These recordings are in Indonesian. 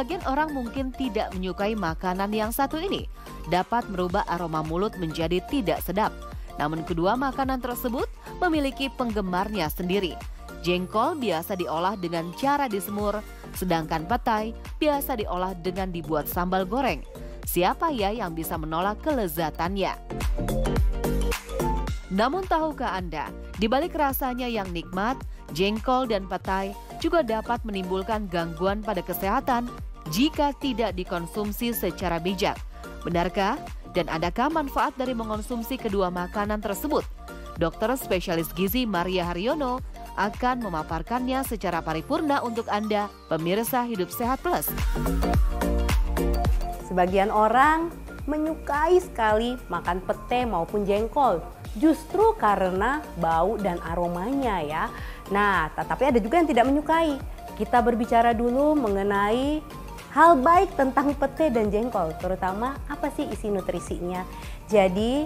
Sebagian orang mungkin tidak menyukai makanan yang satu ini, dapat merubah aroma mulut menjadi tidak sedap. Namun kedua makanan tersebut memiliki penggemarnya sendiri. Jengkol biasa diolah dengan cara disemur, sedangkan petai biasa diolah dengan dibuat sambal goreng. Siapa ya yang bisa menolak kelezatannya? Namun tahukah Anda, di balik rasanya yang nikmat, jengkol dan petai juga dapat menimbulkan gangguan pada kesehatan jika tidak dikonsumsi secara bijak. Benarkah? Dan adakah manfaat dari mengonsumsi kedua makanan tersebut? Dokter spesialis gizi Maria Haryono akan memaparkannya secara paripurna untuk Anda, pemirsa Hidup Sehat Plus. Sebagian orang menyukai sekali makan pete maupun jengkol, justru karena bau dan aromanya ya. Nah, tetapi ada juga yang tidak menyukai. Kita berbicara dulu mengenai hal baik tentang pete dan jengkol, terutama apa sih isi nutrisinya. Jadi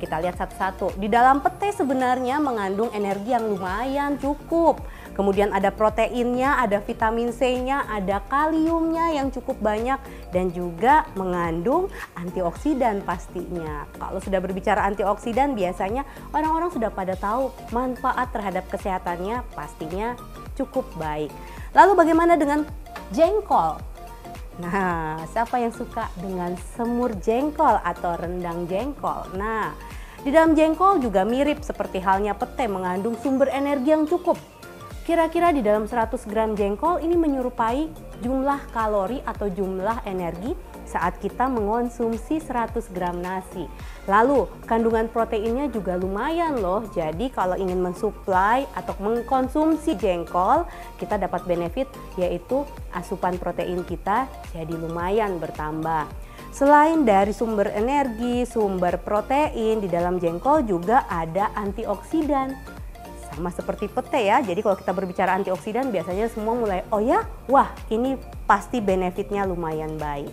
kita lihat satu-satu. Di dalam pete sebenarnya mengandung energi yang lumayan cukup. Kemudian ada proteinnya, ada vitamin C-nya, ada kaliumnya yang cukup banyak, dan juga mengandung antioksidan pastinya. Kalau sudah berbicara antioksidan, biasanya orang-orang sudah pada tahu manfaat terhadap kesehatannya pastinya cukup baik. Lalu bagaimana dengan jengkol? Nah, siapa yang suka dengan semur jengkol atau rendang jengkol? Nah, di dalam jengkol juga mirip seperti halnya pete mengandung sumber energi yang cukup. Kira-kira di dalam 100 gram jengkol ini menyerupai jumlah kalori atau jumlah energi saat kita mengonsumsi 100 gram nasi. Lalu kandungan proteinnya juga lumayan loh. Jadi kalau ingin mensuplai atau mengkonsumsi jengkol, kita dapat benefit yaitu asupan protein kita jadi lumayan bertambah. Selain dari sumber energi, sumber protein, di dalam jengkol juga ada antioksidan. Sama seperti pete ya, jadi kalau kita berbicara antioksidan biasanya semua mulai, oh ya, wah ini pasti benefitnya lumayan baik.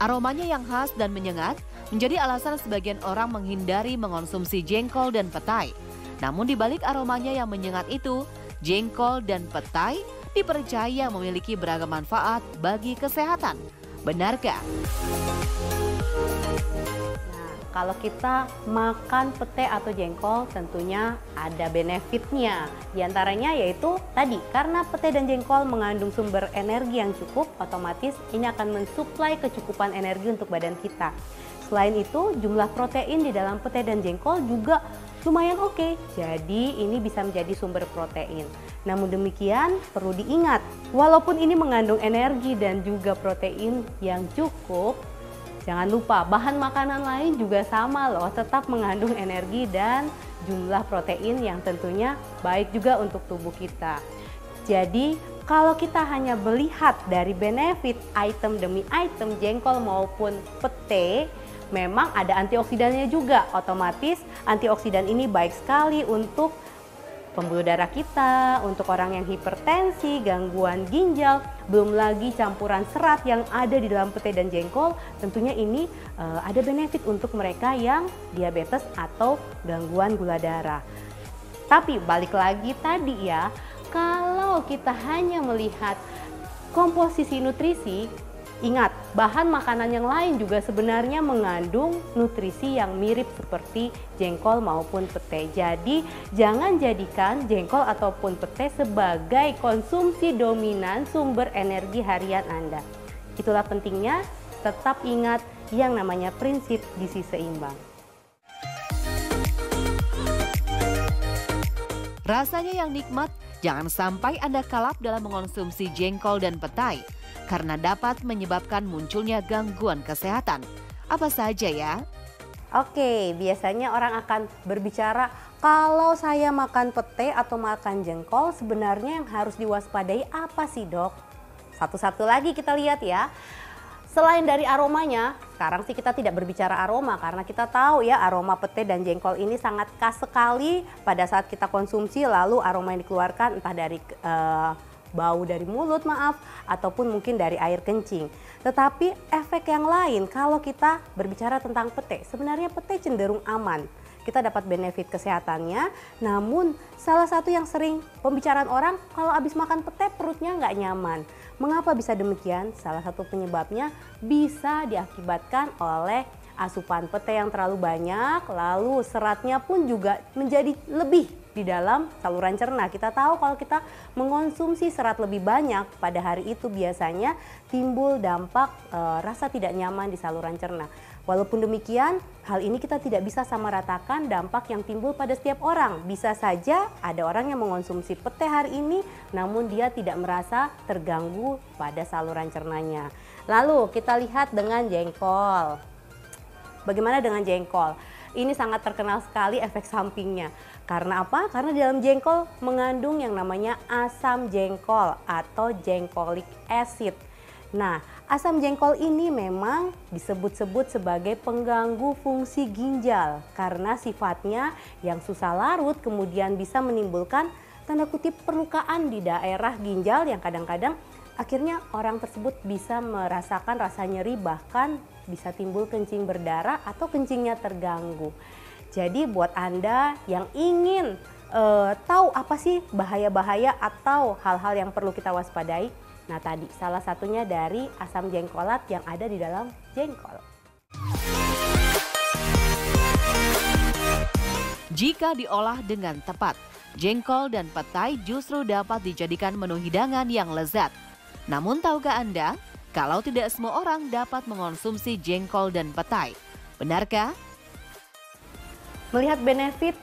Aromanya yang khas dan menyengat menjadi alasan sebagian orang menghindari mengonsumsi jengkol dan petai. Namun di balik aromanya yang menyengat itu, jengkol dan petai dipercaya memiliki beragam manfaat bagi kesehatan. Benarkah? Kalau kita makan pete atau jengkol tentunya ada benefitnya. Di antaranya yaitu tadi, karena pete dan jengkol mengandung sumber energi yang cukup, otomatis ini akan mensuplai kecukupan energi untuk badan kita. Selain itu, jumlah protein di dalam pete dan jengkol juga lumayan oke. Jadi ini bisa menjadi sumber protein. Namun demikian perlu diingat, walaupun ini mengandung energi dan juga protein yang cukup, jangan lupa bahan makanan lain juga sama loh, tetap mengandung energi dan jumlah protein yang tentunya baik juga untuk tubuh kita. Jadi kalau kita hanya melihat dari benefit item demi item jengkol maupun pete, memang ada antioksidannya juga. Otomatis antioksidan ini baik sekali untuk pembuluh darah kita, untuk orang yang hipertensi, gangguan ginjal, belum lagi campuran serat yang ada di dalam pete dan jengkol. Tentunya ini ada benefit untuk mereka yang diabetes atau gangguan gula darah. Tapi balik lagi tadi ya, kalau kita hanya melihat komposisi nutrisi, ingat, bahan makanan yang lain juga sebenarnya mengandung nutrisi yang mirip seperti jengkol maupun pete. Jadi jangan jadikan jengkol ataupun pete sebagai konsumsi dominan sumber energi harian Anda. Itulah pentingnya tetap ingat yang namanya prinsip gizi seimbang. Rasanya yang nikmat, jangan sampai Anda kalap dalam mengonsumsi jengkol dan petai, karena dapat menyebabkan munculnya gangguan kesehatan. Apa saja ya? Oke, biasanya orang akan berbicara, kalau saya makan pete atau makan jengkol, sebenarnya yang harus diwaspadai apa sih dok? Satu-satu lagi kita lihat ya. Selain dari aromanya, sekarang sih kita tidak berbicara aroma karena kita tahu ya aroma pete dan jengkol ini sangat khas sekali pada saat kita konsumsi, lalu aroma yang dikeluarkan entah dari bau dari mulut ataupun mungkin dari air kencing. Tetapi efek yang lain kalau kita berbicara tentang pete, sebenarnya pete cenderung aman. kita dapat benefit kesehatannya. Namun salah satu yang sering pembicaraan orang, kalau habis makan pete perutnya nggak nyaman. Mengapa bisa demikian? Salah satu penyebabnya bisa diakibatkan oleh asupan pete yang terlalu banyak, lalu seratnya pun juga menjadi lebih di dalam saluran cerna. Kita tahu kalau kita mengonsumsi serat lebih banyak pada hari itu biasanya timbul dampak rasa tidak nyaman di saluran cerna. Walaupun demikian, hal ini kita tidak bisa samaratakan dampak yang timbul pada setiap orang. Bisa saja ada orang yang mengonsumsi pete hari ini, namun dia tidak merasa terganggu pada saluran cernanya. Lalu kita lihat dengan jengkol. Bagaimana dengan jengkol? Ini sangat terkenal sekali efek sampingnya. Karena apa? Karena di dalam jengkol mengandung yang namanya asam jengkol atau jengkolic acid. Nah, asam jengkol ini memang disebut-sebut sebagai pengganggu fungsi ginjal karena sifatnya yang susah larut kemudian bisa menimbulkan tanda kutip perlukaan di daerah ginjal yang kadang-kadang akhirnya orang tersebut bisa merasakan rasa nyeri, bahkan bisa timbul kencing berdarah atau kencingnya terganggu. Jadi buat Anda yang ingin tahu apa sih bahaya-bahaya atau hal-hal yang perlu kita waspadai, nah tadi salah satunya dari asam jengkolat yang ada di dalam jengkol. Jika diolah dengan tepat, jengkol dan petai justru dapat dijadikan menu hidangan yang lezat. Namun tahukah Anda, kalau tidak semua orang dapat mengonsumsi jengkol dan petai? Benarkah? Melihat benefit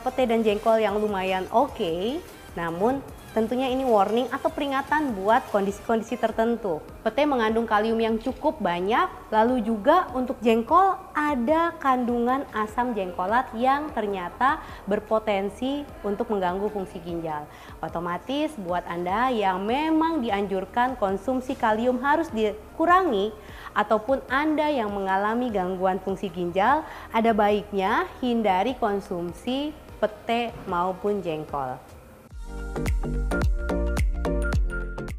pete dan jengkol yang lumayan oke, namun tentunya ini warning atau peringatan buat kondisi-kondisi tertentu. Pete mengandung kalium yang cukup banyak, lalu juga untuk jengkol ada kandungan asam jengkolat yang ternyata berpotensi untuk mengganggu fungsi ginjal. Otomatis buat Anda yang memang dianjurkan konsumsi kalium harus dikurangi, ataupun Anda yang mengalami gangguan fungsi ginjal, ada baiknya hindari konsumsi pete maupun jengkol.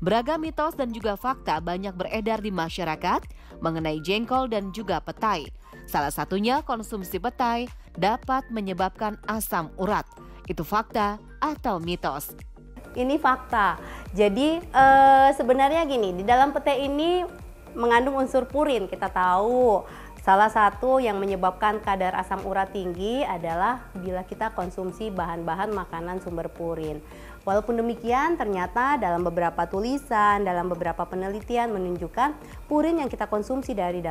Beragam mitos dan juga fakta banyak beredar di masyarakat mengenai jengkol dan juga petai. Salah satunya konsumsi petai dapat menyebabkan asam urat. Itu fakta atau mitos? Ini fakta. Jadi sebenarnya gini, di dalam pete ini mengandung unsur purin. Kita tahu salah satu yang menyebabkan kadar asam urat tinggi adalah bila kita konsumsi bahan-bahan makanan sumber purin. Walaupun demikian, ternyata dalam beberapa tulisan, dalam beberapa penelitian menunjukkan purin yang kita konsumsi dari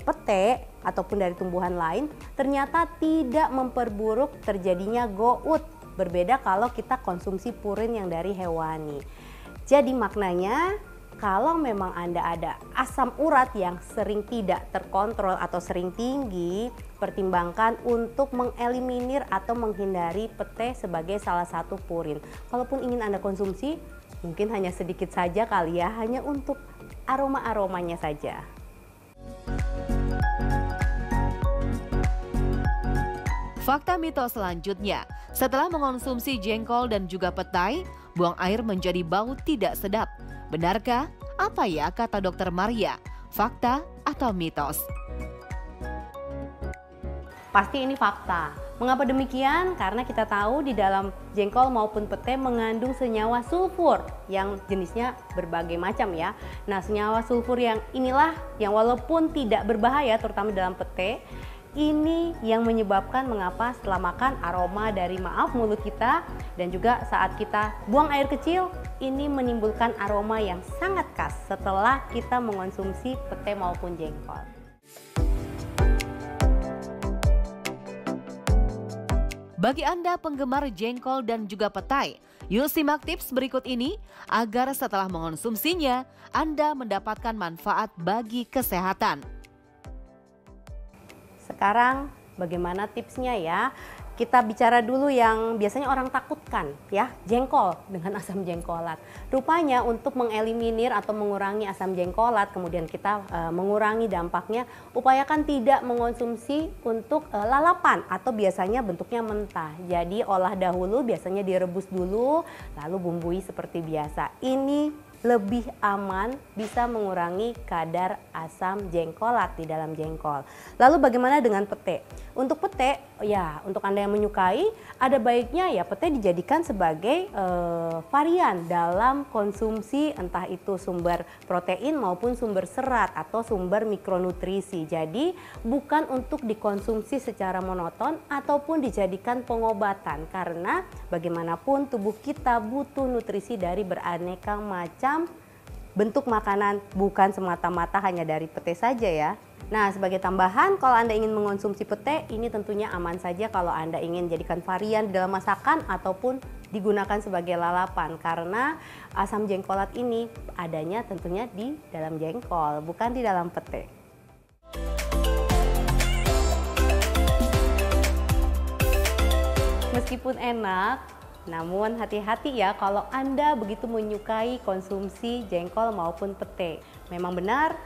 pete ataupun dari tumbuhan lain ternyata tidak memperburuk terjadinya gout. Berbeda kalau kita konsumsi purin yang dari hewani. Jadi maknanya, kalau memang Anda ada asam urat yang sering tidak terkontrol atau sering tinggi, pertimbangkan untuk mengeliminir atau menghindari pete sebagai salah satu purin. Kalaupun ingin Anda konsumsi, mungkin hanya sedikit saja kali ya, hanya untuk aroma-aromanya saja. Fakta mitos selanjutnya, setelah mengonsumsi jengkol dan juga petai, buang air menjadi bau tidak sedap. Benarkah? Apa ya kata Dokter Maria? Fakta atau mitos? Pasti ini fakta. Mengapa demikian? Karena kita tahu di dalam jengkol maupun pete mengandung senyawa sulfur yang jenisnya berbagai macam ya. Nah, senyawa sulfur yang inilah yang walaupun tidak berbahaya terutama dalam pete, ini yang menyebabkan mengapa setelah makan aroma dari mulut kita dan juga saat kita buang air kecil ini menimbulkan aroma yang sangat khas setelah kita mengonsumsi pete maupun jengkol. Bagi Anda penggemar jengkol dan juga petai, yuk simak tips berikut ini agar setelah mengonsumsinya Anda mendapatkan manfaat bagi kesehatan. Sekarang bagaimana tipsnya ya? Kita bicara dulu yang biasanya orang takutkan ya, jengkol dengan asam jengkolat. Rupanya untuk mengeliminir atau mengurangi asam jengkolat, kemudian kita mengurangi dampaknya, upayakan tidak mengonsumsi untuk lalapan atau biasanya bentuknya mentah. Jadi olah dahulu, biasanya direbus dulu, lalu bumbui seperti biasa. Ini lebih aman, bisa mengurangi kadar asam jengkolat di dalam jengkol. Lalu bagaimana dengan pete? Untuk pete, ya untuk Anda yang menyukai, ada baiknya ya pete dijadikan sebagai varian dalam konsumsi entah itu sumber protein maupun sumber serat atau sumber mikronutrisi. Jadi bukan untuk dikonsumsi secara monoton ataupun dijadikan pengobatan, karena bagaimanapun tubuh kita butuh nutrisi dari beraneka macam bentuk makanan, bukan semata-mata hanya dari pete saja ya. Nah, sebagai tambahan, kalau Anda ingin mengonsumsi pete, ini tentunya aman saja kalau Anda ingin jadikan varian di dalam masakan ataupun digunakan sebagai lalapan, karena asam jengkolat ini adanya tentunya di dalam jengkol, bukan di dalam pete. Meskipun enak, namun hati-hati ya kalau Anda begitu menyukai konsumsi jengkol maupun pete. Memang benar,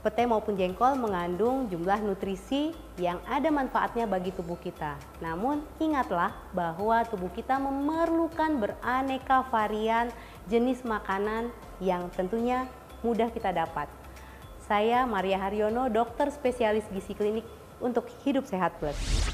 pete maupun jengkol mengandung jumlah nutrisi yang ada manfaatnya bagi tubuh kita. Namun ingatlah bahwa tubuh kita memerlukan beraneka varian jenis makanan yang tentunya mudah kita dapat. Saya Maria Haryono, dokter spesialis gizi klinik untuk Hidup Sehat Plus.